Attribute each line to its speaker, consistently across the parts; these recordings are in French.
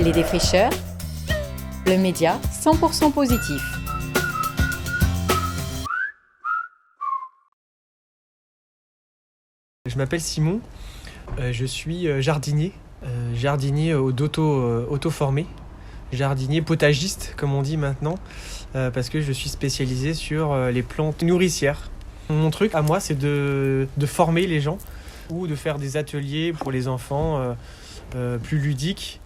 Speaker 1: Les Défricheurs, le média 100% positif.
Speaker 2: Je m'appelle Simon, je suis jardinier auto-formé, jardinier potagiste comme on dit maintenant, parce que je suis spécialisé sur les plantes nourricières. Mon truc à moi c'est de former les gens ou de faire des ateliers pour les enfants plus ludiques.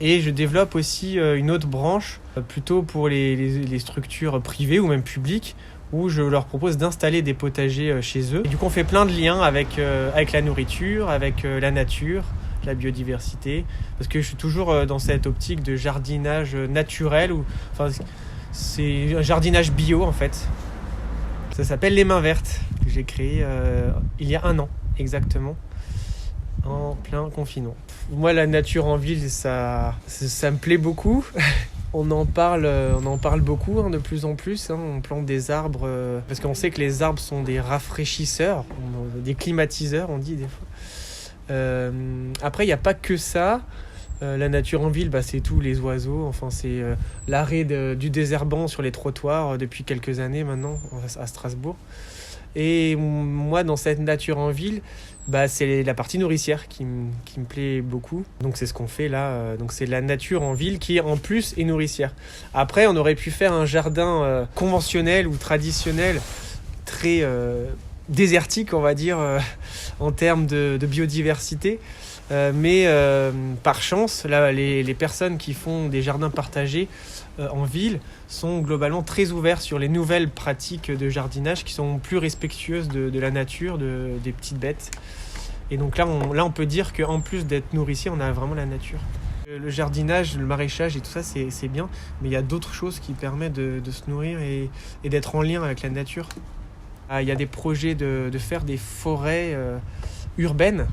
Speaker 2: Et je développe aussi une autre branche plutôt pour les structures privées ou même publiques, où je leur propose d'installer des potagers chez eux. Et du coup, on fait plein de liens avec la nourriture, avec la nature, la biodiversité, parce que je suis toujours dans cette optique de jardinage naturel, c'est un jardinage bio en fait. Ça s'appelle Les Mains Vertes, que j'ai créé il y a 1 an exactement, en plein confinement. Moi, la nature en ville, ça me plaît beaucoup. On en parle beaucoup de plus en plus. On plante des arbres parce qu'on sait que les arbres sont des rafraîchisseurs, des climatiseurs, on dit des fois. Après, il n'y a pas que ça. La nature en ville, c'est tous les oiseaux. C'est l'arrêt du désherbant sur les trottoirs depuis quelques années maintenant à Strasbourg. Et moi, dans cette nature en ville, c'est la partie nourricière qui me plaît beaucoup. Donc c'est ce qu'on fait là. Donc c'est la nature en ville qui en plus est nourricière. Après, on aurait pu faire un jardin conventionnel ou traditionnel, très désertique, on va dire, en termes de biodiversité. Mais par chance, là, les personnes qui font des jardins partagés en ville sont globalement très ouverts sur les nouvelles pratiques de jardinage qui sont plus respectueuses de la nature, des petites bêtes. Et donc là, on peut dire qu'en plus d'être nourricier, on a vraiment la nature. Le jardinage, le maraîchage et tout ça, c'est bien, mais il y a d'autres choses qui permettent de se nourrir et d'être en lien avec la nature. Il y a des projets de faire des forêts urbaines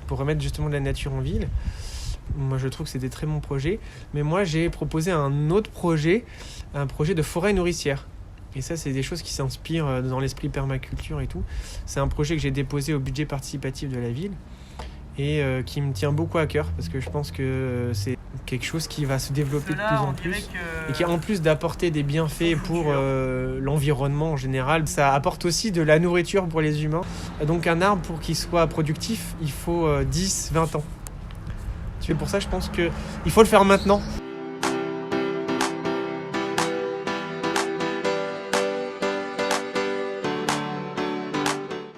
Speaker 2: pour remettre justement de la nature en ville. Moi, je trouve que c'est des très bons projets. Mais moi, j'ai proposé un autre projet, un projet de forêt nourricière. Et ça, c'est des choses qui s'inspirent dans l'esprit permaculture et tout. C'est un projet que j'ai déposé au budget participatif de la ville et qui me tient beaucoup à cœur parce que je pense que c'est quelque chose qui va se développer de plus en plus et qui, en plus d'apporter des bienfaits pour l'environnement en général, ça apporte aussi de la nourriture pour les humains. Donc un arbre, pour qu'il soit productif, il faut 10-20 ans. C'est pour ça, je pense qu'il faut le faire maintenant.